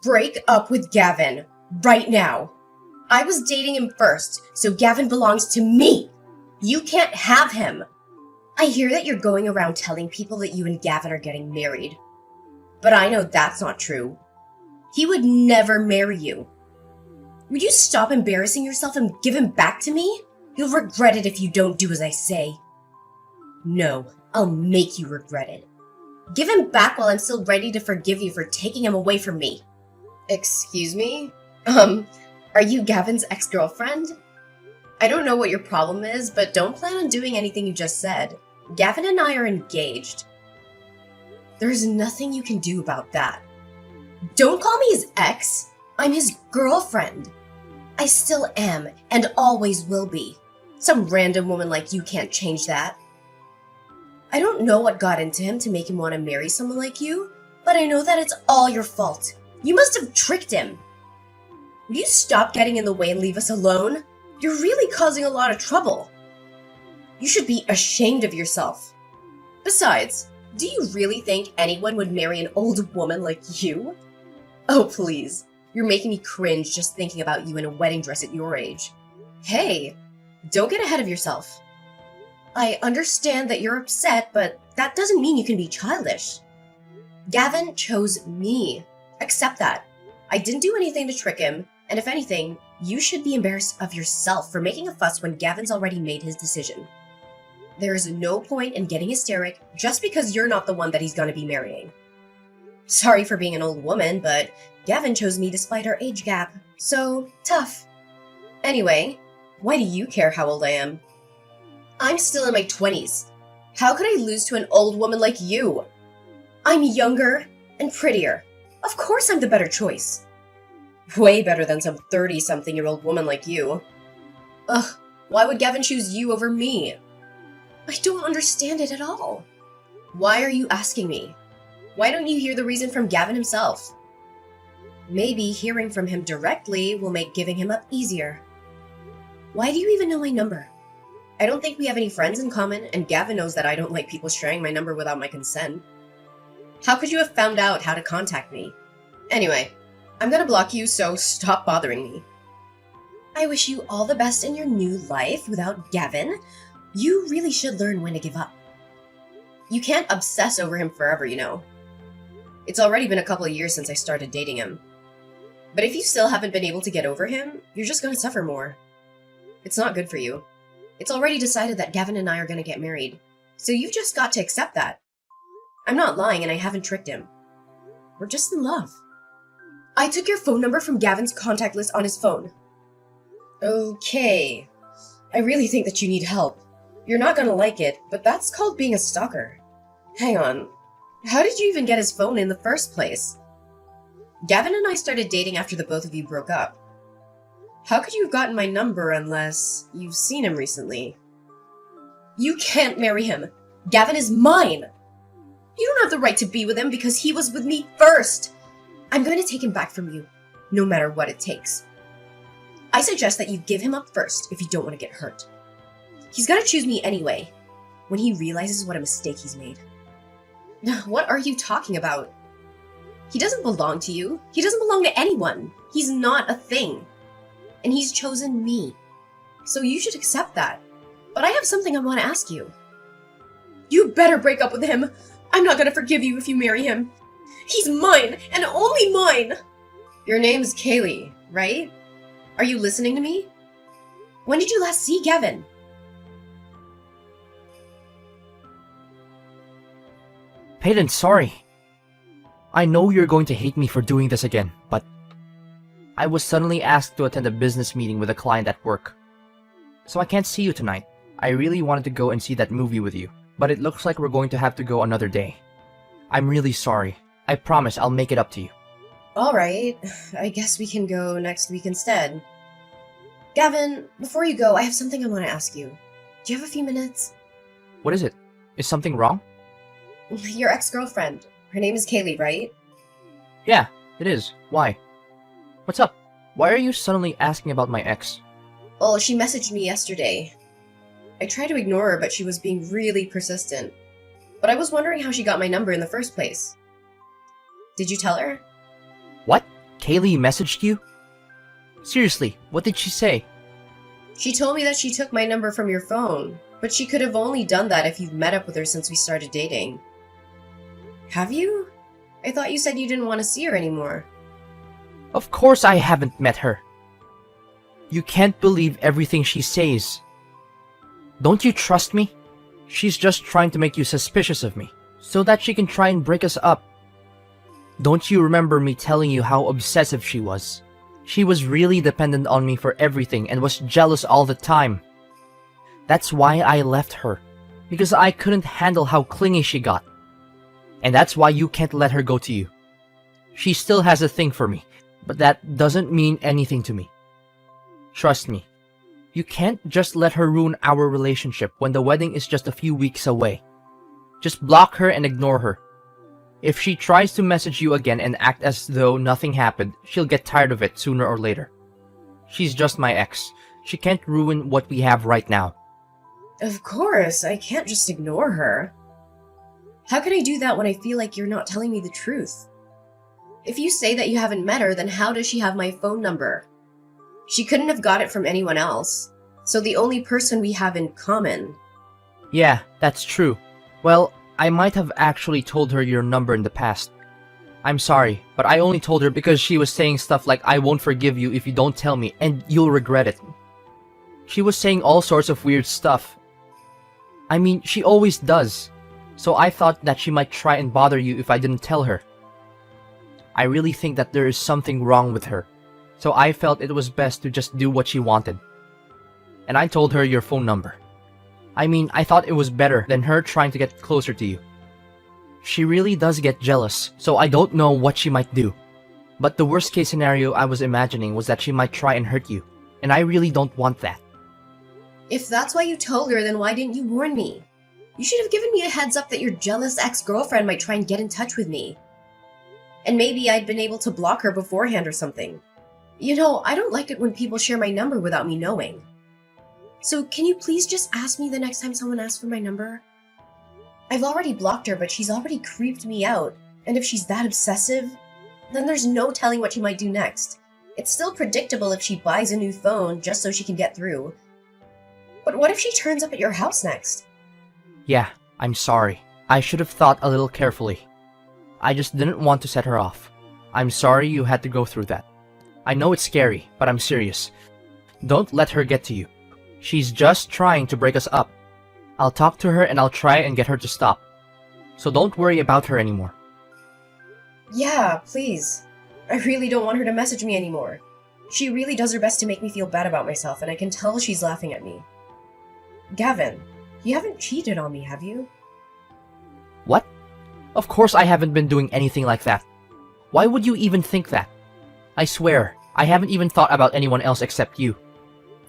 Break up with Gavin. Right now. I was dating him first, so Gavin belongs to me. You can't have him. I hear that you're going around telling people that you and Gavin are getting married. But I know that's not true. He would never marry you. Would you stop embarrassing yourself and give him back to me? You'll regret it if you don't do as I say. No, I'll make you regret it. Give him back while I'm still ready to forgive you for taking him away from me. Excuse me? Are you Gavin's ex-girlfriend? I don't know what your problem is, but don't plan on doing anything you just said. Gavin and I are engaged. There's nothing you can do about that. Don't call me his ex. I'm his girlfriend. I still am, and always will be. Some random woman like you can't change that. I don't know what got into him to make him want to marry someone like you, but I know that it's all your fault. You must have tricked him. Will you stop getting in the way and leave us alone? You're really causing a lot of trouble. You should be ashamed of yourself. Besides, do you really think anyone would marry an old woman like you? Oh, please. You're making me cringe just thinking about you in a wedding dress at your age. Hey, don't get ahead of yourself. I understand that you're upset, but that doesn't mean you can be childish. Gavin chose me. Accept that. I didn't do anything to trick him, and if anything, you should be embarrassed of yourself for making a fuss when Gavin's already made his decision. There is no point in getting hysteric just because you're not the one that he's gonna be marrying. Sorry for being an old woman, but Gavin chose me despite our age gap, so tough. Anyway, why do you care how old I am? I'm still in my 20s. How could I lose to an old woman like you? I'm younger and prettier. Of course I'm the better choice. Way better than some 30-something-year-old woman like you. Ugh, why would Gavin choose you over me? I don't understand it at all. Why are you asking me? Why don't you hear the reason from Gavin himself? Maybe hearing from him directly will make giving him up easier. Why do you even know my number? I don't think we have any friends in common, and Gavin knows that I don't like people sharing my number without my consent. How could you have found out how to contact me? Anyway, I'm gonna block you, so stop bothering me. I wish you all the best in your new life without Gavin. You really should learn when to give up. You can't obsess over him forever, you know. It's already been a couple of years since I started dating him. But if you still haven't been able to get over him, you're just gonna suffer more. It's not good for you. It's already decided that Gavin and I are gonna get married, so you've just got to accept that. I'm not lying and I haven't tricked him. We're just in love. I took your phone number from Gavin's contact list on his phone. Okay. I really think that you need help. You're not gonna like it, but that's called being a stalker. Hang on. How did you even get his phone in the first place? Gavin and I started dating after the both of you broke up. How could you have gotten my number unless you've seen him recently? You can't marry him. Gavin is mine. You don't have the right to be with him because he was with me first. I'm going to take him back from you, no matter what it takes. I suggest that you give him up first if you don't want to get hurt. He's gonna choose me anyway, when he realizes what a mistake he's made. What are you talking about? He doesn't belong to you. He doesn't belong to anyone. He's not a thing. And he's chosen me. So you should accept that. But I have something I want to ask you. You better break up with him. I'm not gonna forgive you if you marry him. He's mine, and only mine! Your name's Kaylee, right? Are you listening to me? When did you last see Gavin? Peyton, sorry. I know you're going to hate me for doing this again, but I was suddenly asked to attend a business meeting with a client at work. So I can't see you tonight. I really wanted to go and see that movie with you, but it looks like we're going to have to go another day. I'm really sorry. I promise I'll make it up to you. Alright, I guess we can go next week instead. Gavin, before you go, I have something I want to ask you. Do you have a few minutes? What is it? Is something wrong? Your ex-girlfriend. Her name is Kaylee, right? Yeah, it is. Why? What's up? Why are you suddenly asking about my ex? Well, she messaged me yesterday. I tried to ignore her, but she was being really persistent. But I was wondering how she got my number in the first place. Did you tell her? What? Kaylee messaged you? Seriously, what did she say? She told me that she took my number from your phone, but she could have only done that if you've met up with her since we started dating. Have you? I thought you said you didn't want to see her anymore. Of course I haven't met her. You can't believe everything she says. Don't you trust me? She's just trying to make you suspicious of me, so that she can try and break us up. Don't you remember me telling you how obsessive she was? She was really dependent on me for everything and was jealous all the time. That's why I left her, because I couldn't handle how clingy she got. And that's why you can't let her go to you. She still has a thing for me, but that doesn't mean anything to me. Trust me, you can't just let her ruin our relationship when the wedding is just a few weeks away. Just block her and ignore her. If she tries to message you again and act as though nothing happened, she'll get tired of it sooner or later. She's just my ex. She can't ruin what we have right now. Of course, I can't just ignore her. How can I do that when I feel like you're not telling me the truth? If you say that you haven't met her, then how does she have my phone number? She couldn't have got it from anyone else, so the only person we have in common. Yeah, that's true. Well, I might have actually told her your number in the past. I'm sorry, but I only told her because she was saying stuff like, I won't forgive you if you don't tell me, and you'll regret it. She was saying all sorts of weird stuff. I mean, she always does. So I thought that she might try and bother you if I didn't tell her. I really think that there is something wrong with her, so I felt it was best to just do what she wanted. And I told her your phone number. I mean, I thought it was better than her trying to get closer to you. She really does get jealous, so I don't know what she might do. But the worst case scenario I was imagining was that she might try and hurt you, and I really don't want that. If that's why you told her, then why didn't you warn me? You should have given me a heads up that your jealous ex-girlfriend might try and get in touch with me. And maybe I'd been able to block her beforehand or something. You know, I don't like it when people share my number without me knowing. So can you please just ask me the next time someone asks for my number? I've already blocked her, but she's already creeped me out. And if she's that obsessive, then there's no telling what she might do next. It's still predictable if she buys a new phone just so she can get through. But what if she turns up at your house next? Yeah, I'm sorry. I should have thought a little carefully. I just didn't want to set her off. I'm sorry you had to go through that. I know it's scary, but I'm serious. Don't let her get to you. She's just trying to break us up. I'll talk to her and I'll try and get her to stop. So don't worry about her anymore. Yeah, please. I really don't want her to message me anymore. She really does her best to make me feel bad about myself, and I can tell she's laughing at me. Gavin, you haven't cheated on me, have you? What? Of course I haven't been doing anything like that. Why would you even think that? I swear, I haven't even thought about anyone else except you.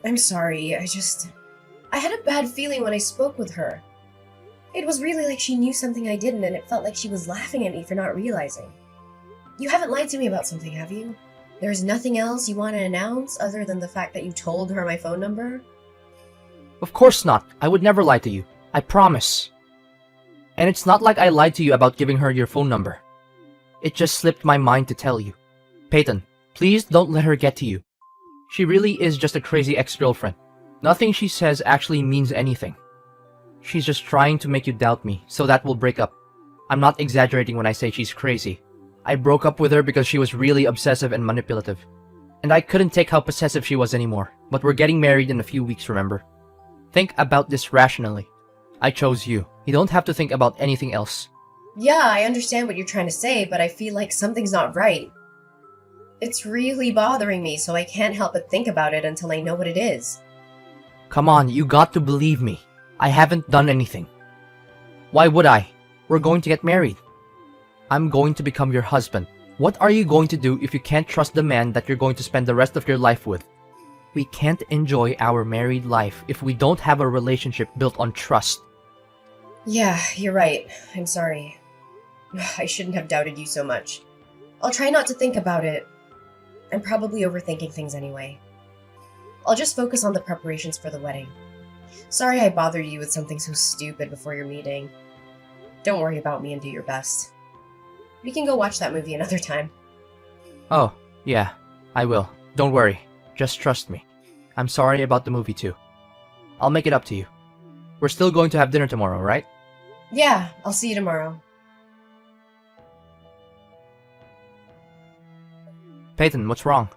I'm sorry, I had a bad feeling when I spoke with her. It was really like she knew something I didn't, and it felt like she was laughing at me for not realizing. You haven't lied to me about something, have you? There's nothing else you want to announce other than the fact that you told her my phone number? Of course not. I would never lie to you. I promise. And it's not like I lied to you about giving her your phone number. It just slipped my mind to tell you. Peyton, please don't let her get to you. She really is just a crazy ex-girlfriend. Nothing she says actually means anything. She's just trying to make you doubt me, so that we'll break up. I'm not exaggerating when I say she's crazy. I broke up with her because she was really obsessive and manipulative. And I couldn't take how possessive she was anymore, but we're getting married in a few weeks, remember? Think about this rationally. I chose you. You don't have to think about anything else. Yeah, I understand what you're trying to say, but I feel like something's not right. It's really bothering me, so I can't help but think about it until I know what it is. Come on, you got to believe me. I haven't done anything. Why would I? We're going to get married. I'm going to become your husband. What are you going to do if you can't trust the man that you're going to spend the rest of your life with? We can't enjoy our married life if we don't have a relationship built on trust. Yeah, you're right. I'm sorry. I shouldn't have doubted you so much. I'll try not to think about it. I'm probably overthinking things anyway. I'll just focus on the preparations for the wedding. Sorry I bothered you with something so stupid before your meeting. Don't worry about me and do your best. We can go watch that movie another time. Oh, Yeah, I will. Don't worry. Just trust me. I'm sorry about the movie too. I'll make it up to you. We're still going to have dinner tomorrow, right? Yeah, I'll see you tomorrow. Peyton, what's wrong?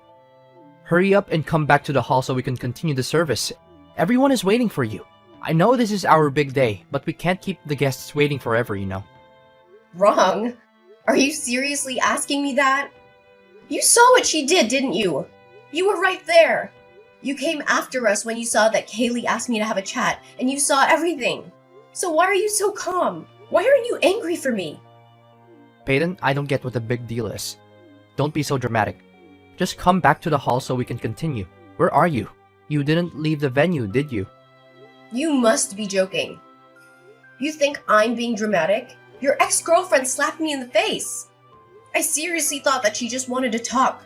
Hurry up and come back to the hall so we can continue the service. Everyone is waiting for you. I know this is our big day, but we can't keep the guests waiting forever, you know. Wrong? Are you seriously asking me that? You saw what she did, didn't you? You were right there. You came after us when you saw that Kaylee asked me to have a chat, and you saw everything. So why are you so calm? Why aren't you angry for me? Peyton, I don't get what the big deal is. Don't be so dramatic. Just come back to the hall so we can continue. Where are you? You didn't leave the venue, did you? You must be joking. You think I'm being dramatic? Your ex-girlfriend slapped me in the face. I seriously thought that she just wanted to talk.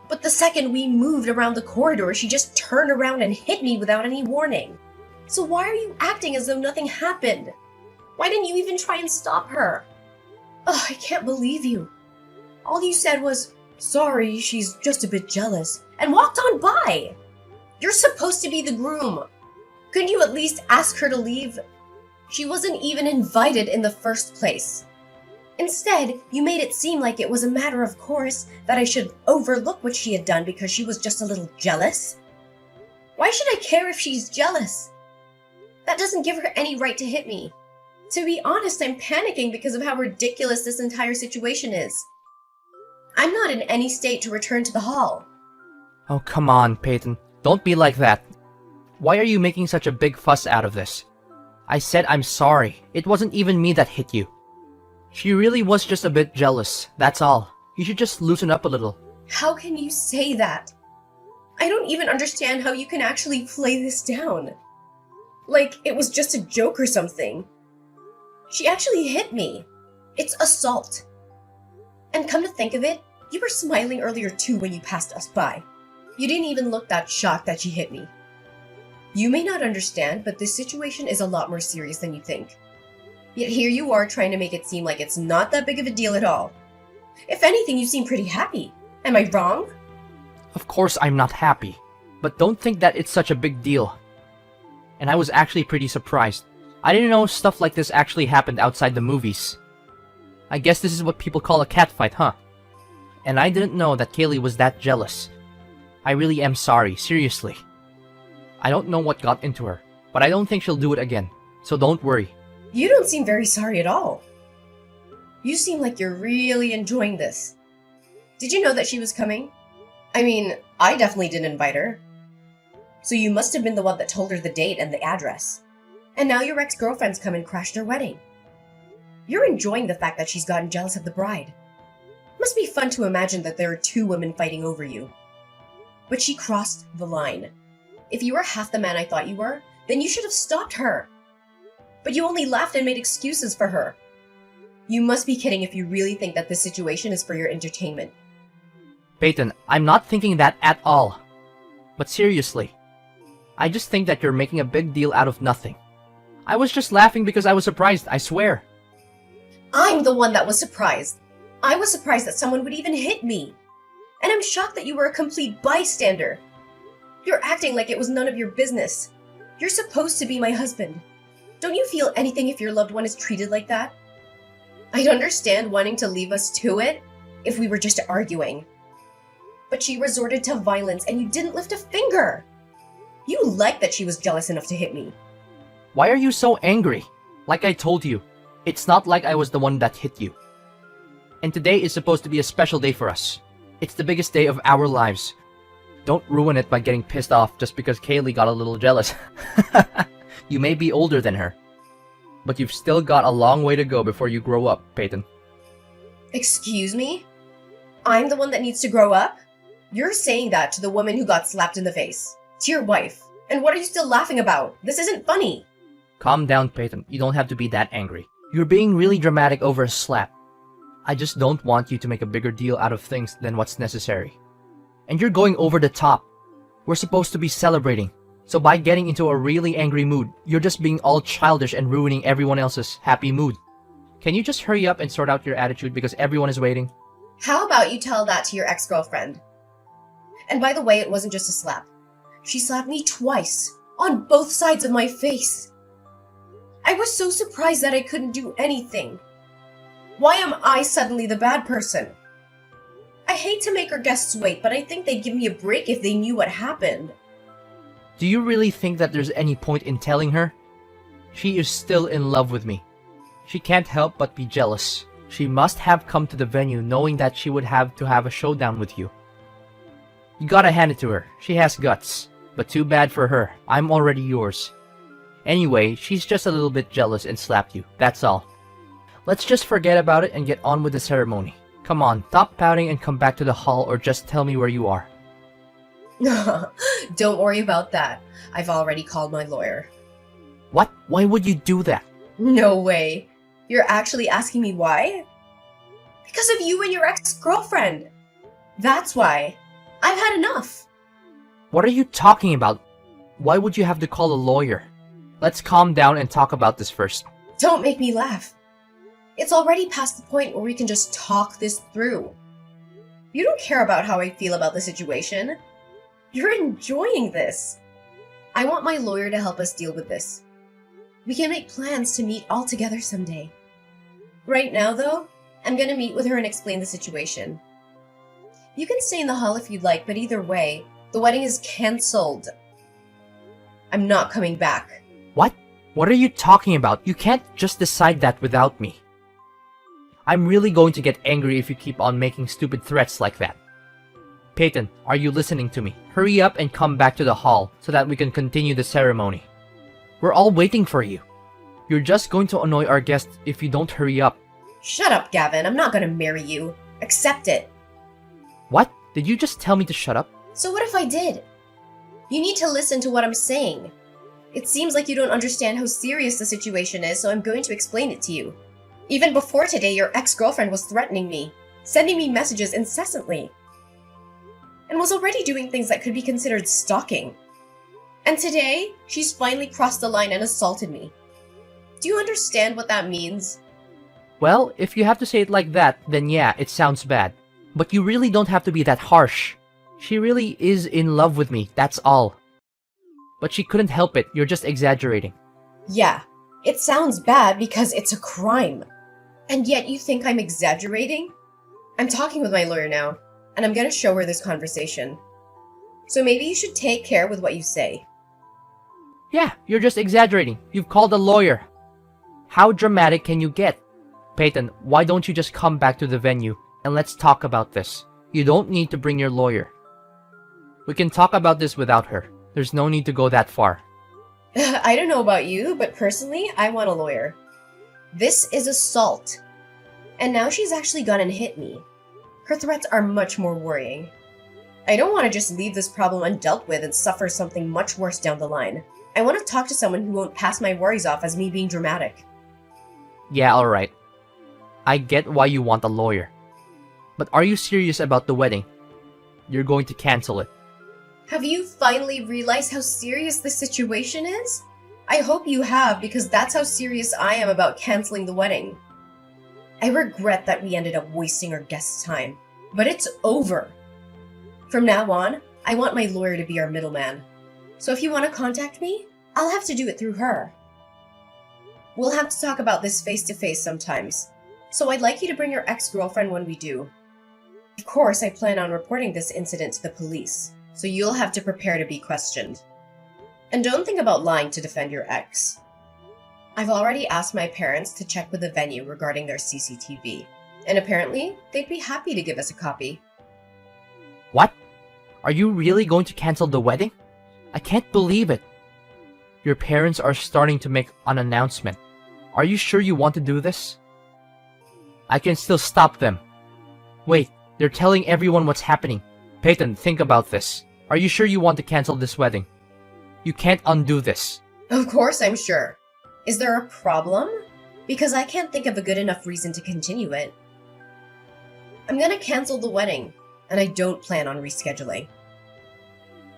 But the second we moved around the corridor, she just turned around and hit me without any warning. So why are you acting as though nothing happened? Why didn't you even try and stop her? Ugh, I can't believe you. All you said was, "Sorry, she's just a bit jealous," and walked on by. You're supposed to be the groom. Couldn't you at least ask her to leave? She wasn't even invited in the first place. Instead, you made it seem like it was a matter of course that I should overlook what she had done because she was just a little jealous. Why should I care if she's jealous? That doesn't give her any right to hit me. To be honest, I'm panicking because of how ridiculous this entire situation is. I'm not in any state to return to the hall. Oh, come on, Peyton. Don't be like that. Why are you making such a big fuss out of this? I said I'm sorry. It wasn't even me that hit you. She really was just a bit jealous, that's all. You should just loosen up a little. How can you say that? I don't even understand how you can actually play this down. Like it was just a joke or something. She actually hit me. It's assault. And come to think of it, you were smiling earlier too when you passed us by. You didn't even look that shocked that she hit me. You may not understand, but this situation is a lot more serious than you think. Yet here you are trying to make it seem like it's not that big of a deal at all. If anything, you seem pretty happy. Am I wrong? Of course I'm not happy, but don't think that it's such a big deal. And I was actually pretty surprised. I didn't know stuff like this actually happened outside the movies. I guess this is what people call a catfight, huh? And I didn't know that Kaylee was that jealous. I really am sorry, seriously. I don't know what got into her, but I don't think she'll do it again, so don't worry. You don't seem very sorry at all. You seem like you're really enjoying this. Did you know that she was coming? I mean, I definitely didn't invite her. So you must have been the one that told her the date and the address. And now your ex-girlfriend's come and crashed her wedding. You're enjoying the fact that she's gotten jealous of the bride. Must be fun to imagine that there are two women fighting over you. But she crossed the line. If you were half the man I thought you were, then you should have stopped her. But you only laughed and made excuses for her. You must be kidding if you really think that this situation is for your entertainment. Peyton, I'm not thinking that at all. But seriously, I just think that you're making a big deal out of nothing. I was just laughing because I was surprised, I swear. I'm the one that was surprised. I was surprised that someone would even hit me. And I'm shocked that you were a complete bystander. You're acting like it was none of your business. You're supposed to be my husband. Don't you feel anything if your loved one is treated like that? I'd understand wanting to leave us to it if we were just arguing. But she resorted to violence and you didn't lift a finger. You liked that she was jealous enough to hit me. Why are you so angry? Like I told you, it's not like I was the one that hit you. And today is supposed to be a special day for us. It's the biggest day of our lives. Don't ruin it by getting pissed off just because Kaylee got a little jealous. You may be older than her, but you've still got a long way to go before you grow up, Peyton. Excuse me? I'm the one that needs to grow up? You're saying that to the woman who got slapped in the face. To your wife. And what are you still laughing about? This isn't funny. Calm down, Peyton. You don't have to be that angry. You're being really dramatic over a slap. I just don't want you to make a bigger deal out of things than what's necessary. And you're going over the top. We're supposed to be celebrating. So by getting into a really angry mood, you're just being all childish and ruining everyone else's happy mood. Can you just hurry up and sort out your attitude because everyone is waiting? How about you tell that to your ex-girlfriend? And by the way, it wasn't just a slap. She slapped me twice, on both sides of my face. I was so surprised that I couldn't do anything. Why am I suddenly the bad person? I hate to make our guests wait, but I think they'd give me a break if they knew what happened. Do you really think that there's any point in telling her? She is still in love with me. She can't help but be jealous. She must have come to the venue knowing that she would have to have a showdown with you. You gotta hand it to her. She has guts. But too bad for her. I'm already yours. Anyway, she's just a little bit jealous and slapped you. That's all. Let's just forget about it and get on with the ceremony. Come on, stop pouting and come back to the hall, or just tell me where you are. Don't worry about that. I've already called my lawyer. What? Why would you do that? No way. You're actually asking me why? Because of you and your ex-girlfriend. That's why. I've had enough. What are you talking about? Why would you have to call a lawyer? Let's calm down and talk about this first. Don't make me laugh. It's already past the point where we can just talk this through. You don't care about how I feel about the situation. You're enjoying this. I want my lawyer to help us deal with this. We can make plans to meet all together someday. Right now, though, I'm gonna meet with her and explain the situation. You can stay in the hall if you'd like, but either way, the wedding is cancelled. I'm not coming back. What? What are you talking about? You can't just decide that without me. I'm really going to get angry if you keep on making stupid threats like that. Peyton, are you listening to me? Hurry up and come back to the hall so that we can continue the ceremony. We're all waiting for you. You're just going to annoy our guests if you don't hurry up. Shut up, Gavin. I'm not gonna marry you. Accept it. What? Did you just tell me to shut up? So what if I did? You need to listen to what I'm saying. It seems like you don't understand how serious the situation is, so I'm going to explain it to you. Even before today, your ex-girlfriend was threatening me, sending me messages incessantly, and was already doing things that could be considered stalking. And today, she's finally crossed the line and assaulted me. Do you understand what that means? Well, if you have to say it like that, then yeah, it sounds bad. But you really don't have to be that harsh. She really is in love with me, that's all. But she couldn't help it, you're just exaggerating. Yeah, it sounds bad because it's a crime. And yet you think I'm exaggerating? I'm talking with my lawyer now, and I'm gonna show her this conversation. So maybe you should take care with what you say. Yeah, you're just exaggerating. You've called a lawyer. How dramatic can you get? Peyton, why don't you just come back to the venue and let's talk about this? You don't need to bring your lawyer. We can talk about this without her. There's no need to go that far. I don't know about you, but personally, I want a lawyer. This is assault. And now she's actually gone and hit me. Her threats are much more worrying. I don't want to just leave this problem undealt with and suffer something much worse down the line. I want to talk to someone who won't pass my worries off as me being dramatic. Yeah, alright. I get why you want a lawyer. But are you serious about the wedding? You're going to cancel it. Have you finally realized how serious this situation is? I hope you have, because that's how serious I am about canceling the wedding. I regret that we ended up wasting our guests' time, but it's over. From now on, I want my lawyer to be our middleman. So if you want to contact me, I'll have to do it through her. We'll have to talk about this face-to-face sometimes, so I'd like you to bring your ex-girlfriend when we do. Of course, I plan on reporting this incident to the police, so you'll have to prepare to be questioned. And don't think about lying to defend your ex. I've already asked my parents to check with the venue regarding their CCTV, and apparently, they'd be happy to give us a copy. What? Are you really going to cancel the wedding? I can't believe it. Your parents are starting to make an announcement. Are you sure you want to do this? I can still stop them. Wait, they're telling everyone what's happening. Peyton, think about this. Are you sure you want to cancel this wedding? You can't undo this. Of course I'm sure. Is there a problem? Because I can't think of a good enough reason to continue it. I'm gonna cancel the wedding, and I don't plan on rescheduling.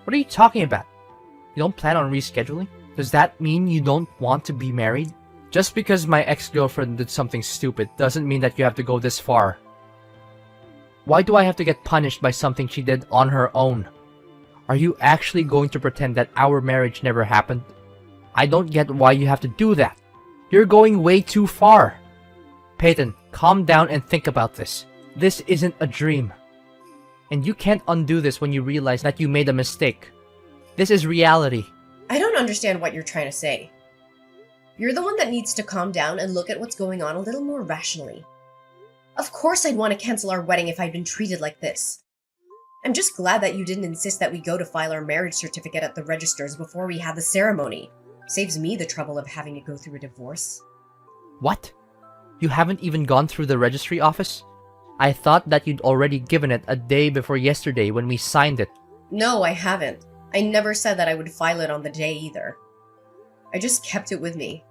What are you talking about? You don't plan on rescheduling? Does that mean you don't want to be married? Just because my ex-girlfriend did something stupid doesn't mean that you have to go this far. Why do I have to get punished by something she did on her own? Are you actually going to pretend that our marriage never happened? I don't get why you have to do that. You're going way too far. Peyton, calm down and think about this. This isn't a dream. And you can't undo this when you realize that you made a mistake. This is reality. I don't understand what you're trying to say. You're the one that needs to calm down and look at what's going on a little more rationally. Of course I'd want to cancel our wedding if I'd been treated like this. I'm just glad that you didn't insist that we go to file our marriage certificate at the registers before we had the ceremony. Saves me the trouble of having to go through a divorce. What? You haven't even gone through the registry office? I thought that you'd already given it a day before yesterday when we signed it. No, I haven't. I never said that I would file it on the day either. I just kept it with me.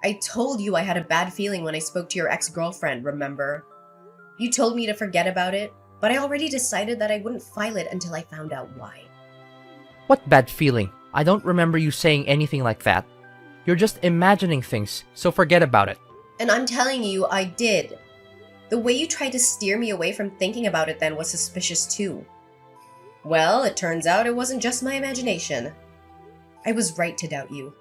I told you I had a bad feeling when I spoke to your ex-girlfriend, remember? You told me to forget about it, but I already decided that I wouldn't file it until I found out why. What bad feeling? I don't remember you saying anything like that. You're just imagining things, so forget about it. And I'm telling you, I did. The way you tried to steer me away from thinking about it then was suspicious too. Well, it turns out it wasn't just my imagination. I was right to doubt you.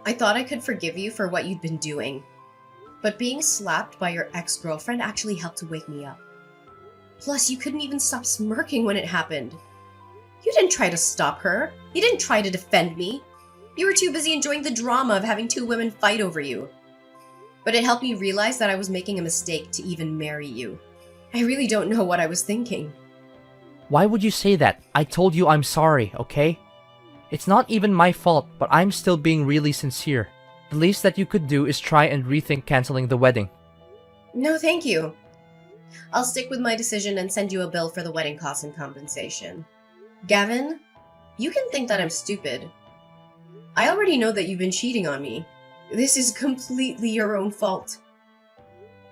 I thought I could forgive you for what you'd been doing. But being slapped by your ex-girlfriend actually helped to wake me up. Plus, you couldn't even stop smirking when it happened. You didn't try to stop her. You didn't try to defend me. You were too busy enjoying the drama of having two women fight over you. But it helped me realize that I was making a mistake to even marry you. I really don't know what I was thinking. Why would you say that? I told you I'm sorry, okay? It's not even my fault, but I'm still being really sincere. The least that you could do is try and rethink canceling the wedding. No, thank you. I'll stick with my decision and send you a bill for the wedding costs and compensation. Gavin, you can think that I'm stupid. I already know that you've been cheating on me. This is completely your own fault.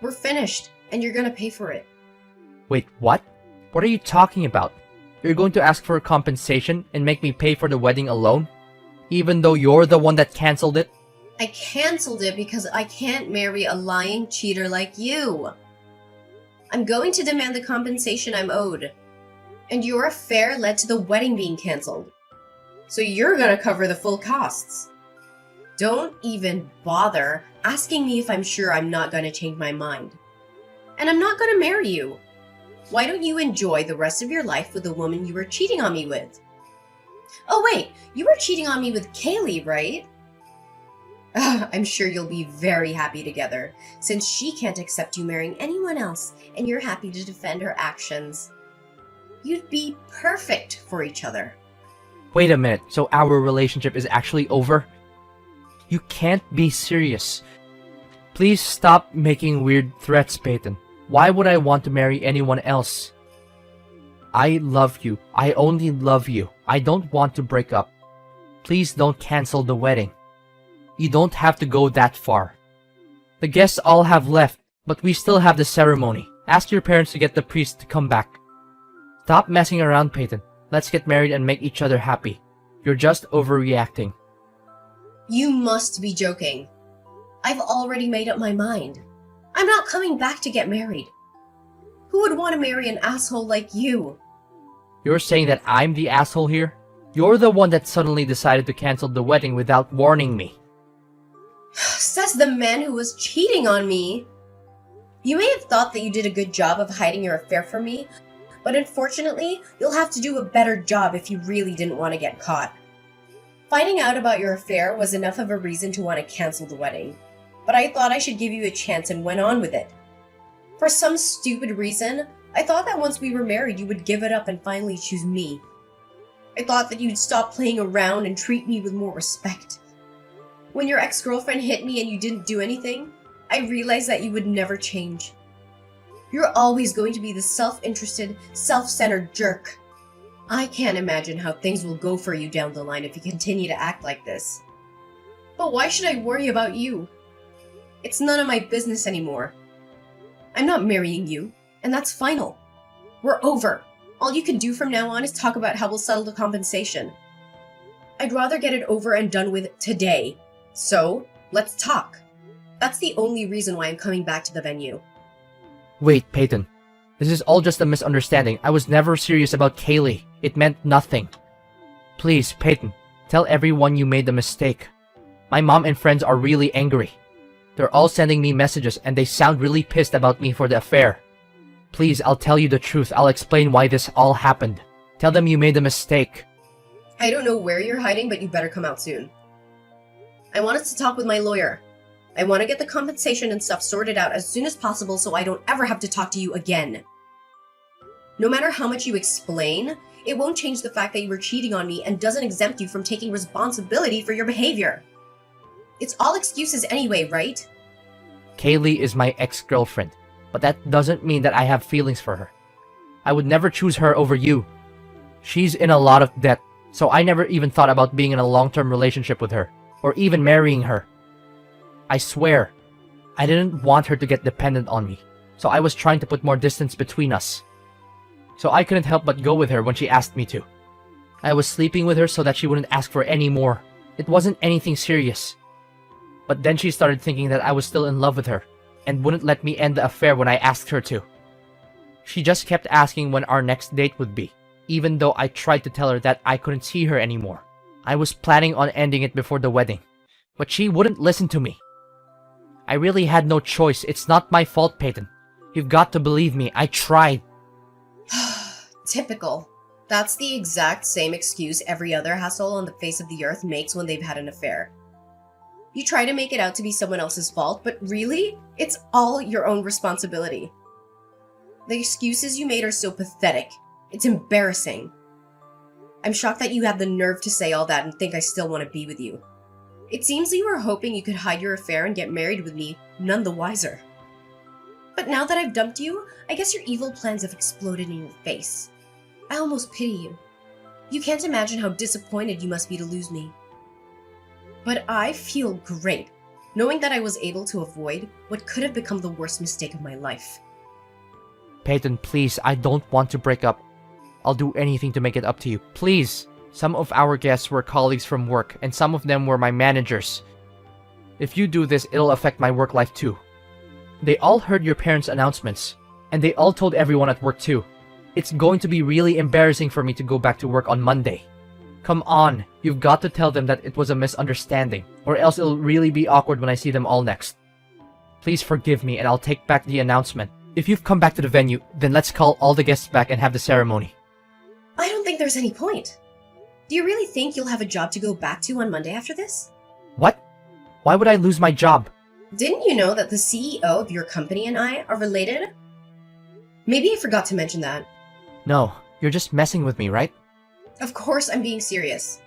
We're finished, and you're gonna pay for it. Wait, what? What are you talking about? You're going to ask for compensation and make me pay for the wedding alone? Even though you're the one that canceled it? I canceled it because I can't marry a lying cheater like you. I'm going to demand the compensation I'm owed. And your affair led to the wedding being canceled. So you're gonna cover the full costs. Don't even bother asking me if I'm sure I'm not gonna change my mind. And I'm not gonna marry you. Why don't you enjoy the rest of your life with the woman you were cheating on me with? Oh wait, you were cheating on me with Kaylee, right? I'm sure you'll be very happy together, since she can't accept you marrying anyone else, and you're happy to defend her actions. You'd be perfect for each other. Wait a minute, so our relationship is actually over? You can't be serious. Please stop making weird threats, Peyton. Why would I want to marry anyone else? I love you. I only love you. I don't want to break up. Please don't cancel the wedding. You don't have to go that far. The guests all have left, but we still have the ceremony. Ask your parents to get the priest to come back. Stop messing around, Peyton. Let's get married and make each other happy. You're just overreacting. You must be joking. I've already made up my mind. I'm not coming back to get married. Who would want to marry an asshole like you? You're saying that I'm the asshole here? You're the one that suddenly decided to cancel the wedding without warning me. Says the man who was cheating on me. You may have thought that you did a good job of hiding your affair from me, but unfortunately, you'll have to do a better job if you really didn't want to get caught. Finding out about your affair was enough of a reason to want to cancel the wedding, but I thought I should give you a chance and went on with it. For some stupid reason, I thought that once we were married you would give it up and finally choose me. I thought that you'd stop playing around and treat me with more respect. When your ex-girlfriend hit me and you didn't do anything, I realized that you would never change. You're always going to be the self-interested, self-centered jerk. I can't imagine how things will go for you down the line if you continue to act like this. But why should I worry about you? It's none of my business anymore. I'm not marrying you, and that's final. We're over. All you can do from now on is talk about how we'll settle the compensation. I'd rather get it over and done with today. So, let's talk. That's the only reason why I'm coming back to the venue. Wait, Peyton. This is all just a misunderstanding. I was never serious about Kaylee. It meant nothing. Please, Peyton, tell everyone you made the mistake. My mom and friends are really angry. They're all sending me messages and they sound really pissed about me for the affair. Please, I'll tell you the truth. I'll explain why this all happened. Tell them you made a mistake. I don't know where you're hiding, but you better come out soon. I wanted to talk with my lawyer. I want to get the compensation and stuff sorted out as soon as possible so I don't ever have to talk to you again. No matter how much you explain, it won't change the fact that you were cheating on me and doesn't exempt you from taking responsibility for your behavior. It's all excuses anyway, right? Kaylee is my ex-girlfriend, but that doesn't mean that I have feelings for her. I would never choose her over you. She's in a lot of debt, so I never even thought about being in a long-term relationship with her, or even marrying her. I swear, I didn't want her to get dependent on me, so I was trying to put more distance between us. So I couldn't help but go with her when she asked me to. I was sleeping with her so that she wouldn't ask for any more. It wasn't anything serious. But then she started thinking that I was still in love with her, and wouldn't let me end the affair when I asked her to. She just kept asking when our next date would be, even though I tried to tell her that I couldn't see her anymore. I was planning on ending it before the wedding, but she wouldn't listen to me. I really had no choice. It's not my fault, Peyton. You've got to believe me. I tried. Typical. That's the exact same excuse every other asshole on the face of the earth makes when they've had an affair. You try to make it out to be someone else's fault, but really, it's all your own responsibility. The excuses you made are so pathetic. It's embarrassing. I'm shocked that you had the nerve to say all that and think I still want to be with you. It seems that you were hoping you could hide your affair and get married with me, none the wiser. But now that I've dumped you, I guess your evil plans have exploded in your face. I almost pity you. You can't imagine how disappointed you must be to lose me. But I feel great, knowing that I was able to avoid what could have become the worst mistake of my life. Peyton, please, I don't want to break up. I'll do anything to make it up to you. Please! Some of our guests were colleagues from work, and some of them were my managers. If you do this, it'll affect my work life too. They all heard your parents' announcements, and they all told everyone at work too. It's going to be really embarrassing for me to go back to work on Monday. Come on, you've got to tell them that it was a misunderstanding, or else it'll really be awkward when I see them all next. Please forgive me and I'll take back the announcement. If you've come back to the venue, then let's call all the guests back and have the ceremony. I don't think there's any point. Do you really think you'll have a job to go back to on Monday after this? What? Why would I lose my job? Didn't you know that the CEO of your company and I are related? Maybe I forgot to mention that. No, you're just messing with me, right? Of course I'm being serious.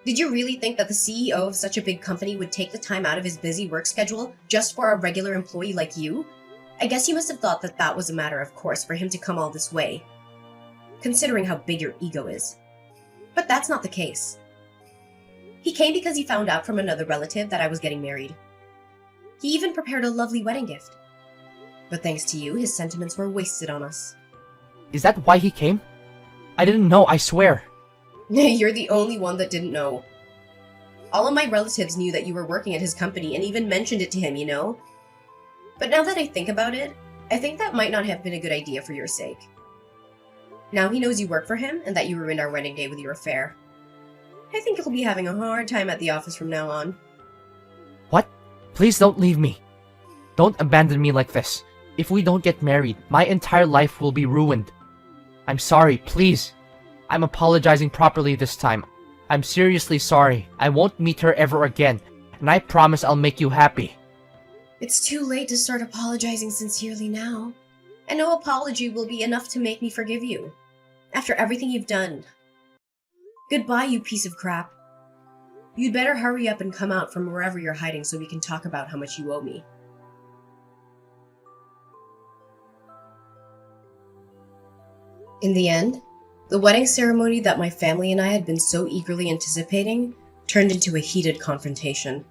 Did you really think that the CEO of such a big company would take the time out of his busy work schedule just for a regular employee like you? I guess you must have thought that that was a matter of course for him to come all this way, considering how big your ego is. But that's not the case. He came because he found out from another relative that I was getting married. He even prepared a lovely wedding gift. But thanks to you, his sentiments were wasted on us. Is that why he came? I didn't know, I swear. You're the only one that didn't know. All of my relatives knew that you were working at his company and even mentioned it to him, you know? But now that I think about it, I think that might not have been a good idea for your sake. Now he knows you work for him and that you ruined our wedding day with your affair. I think he'll be having a hard time at the office from now on. What? Please don't leave me. Don't abandon me like this. If we don't get married, my entire life will be ruined. I'm sorry, please. I'm apologizing properly this time. I'm seriously sorry. I won't meet her ever again, and I promise I'll make you happy. It's too late to start apologizing sincerely now. And no apology will be enough to make me forgive you. After everything you've done. Goodbye, you piece of crap. You'd better hurry up and come out from wherever you're hiding so we can talk about how much you owe me. In the end, the wedding ceremony that my family and I had been so eagerly anticipating turned into a heated confrontation.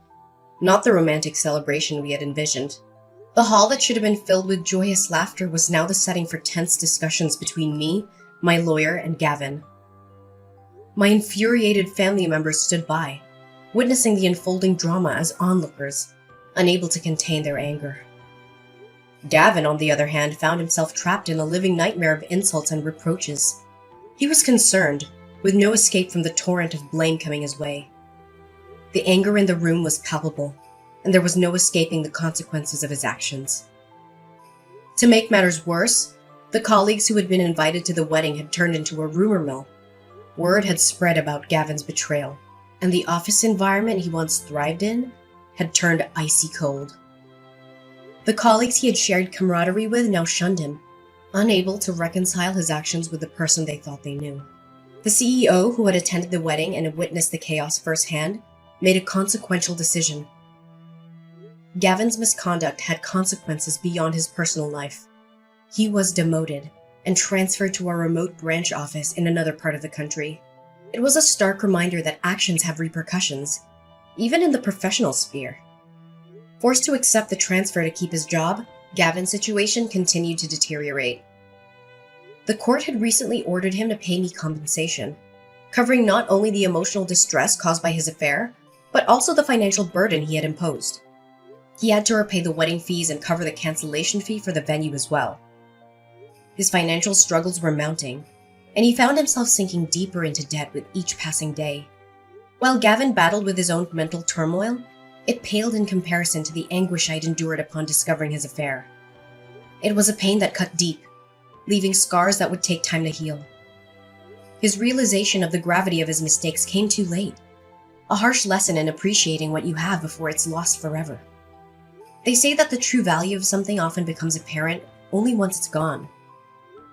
Not the romantic celebration we had envisioned. The hall that should have been filled with joyous laughter was now the setting for tense discussions between me, my lawyer, and Gavin. My infuriated family members stood by, witnessing the unfolding drama as onlookers, unable to contain their anger. Gavin, on the other hand, found himself trapped in a living nightmare of insults and reproaches. He was concerned, with no escape from the torrent of blame coming his way. The anger in the room was palpable, and there was no escaping the consequences of his actions. To make matters worse, the colleagues who had been invited to the wedding had turned into a rumor mill. Word had spread about Gavin's betrayal, and the office environment he once thrived in had turned icy cold. The colleagues he had shared camaraderie with now shunned him, unable to reconcile his actions with the person they thought they knew. The CEO, who had attended the wedding and had witnessed the chaos firsthand, made a consequential decision. Gavin's misconduct had consequences beyond his personal life. He was demoted and transferred to a remote branch office in another part of the country. It was a stark reminder that actions have repercussions, even in the professional sphere. Forced to accept the transfer to keep his job, Gavin's situation continued to deteriorate. The court had recently ordered him to pay me compensation, covering not only the emotional distress caused by his affair, but also the financial burden he had imposed. He had to repay the wedding fees and cover the cancellation fee for the venue as well. His financial struggles were mounting, and he found himself sinking deeper into debt with each passing day. While Gavin battled with his own mental turmoil, it paled in comparison to the anguish I'd endured upon discovering his affair. It was a pain that cut deep, leaving scars that would take time to heal. His realization of the gravity of his mistakes came too late, a harsh lesson in appreciating what you have before it's lost forever. They say that the true value of something often becomes apparent only once it's gone.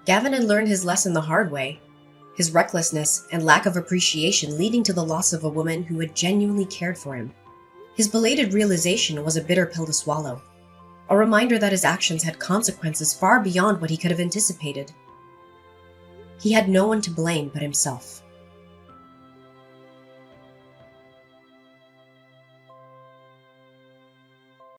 Gavin had learned his lesson the hard way, his recklessness and lack of appreciation leading to the loss of a woman who had genuinely cared for him. His belated realization was a bitter pill to swallow, a reminder that his actions had consequences far beyond what he could have anticipated. He had no one to blame but himself.